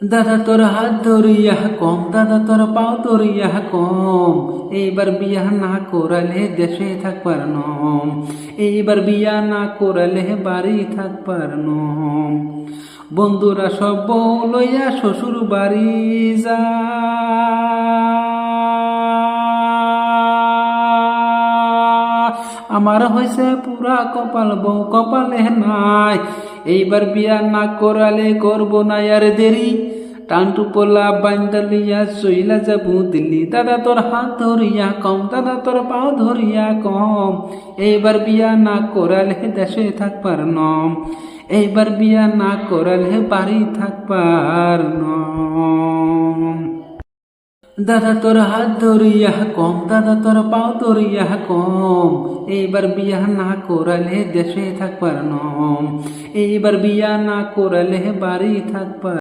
দাদা তোর হাত ধরিয়া কম, দাদা তোর পাও ধরিয়া কম, এইবার বিয়া না করালে দেশে থাকবার নম, এইবার বিয়া না করালে বাড়ি থাকবার নম। বন্ধুরা সব বউ লইয়া শ্বশুর বাড়ি যা, আমার হয়েছে পুরা কপাল, বউ কপালে নাই, এইবার বিয়া না করালে করব না আর দেরি, টানটু পোলা বান্দালিয়া চইলা যাবো দিল্লি। দাদা তোর হাত ধরিয়া কম, দাদা তোর পাও ধরিয়া কম, এইবার বিয়া না করালে দেশে থাকবার নম, এইবার বিয়া না করালে বাড়ি থাকবার নম। দাদা তোর হাত ধরিয়া কম, দাদা তোর পাও ধরিয়া কম, এইবার বিয়া না করালে দেশে থাকবার নম, এইবার বিয়া না করালে বাড়ি থাকবার।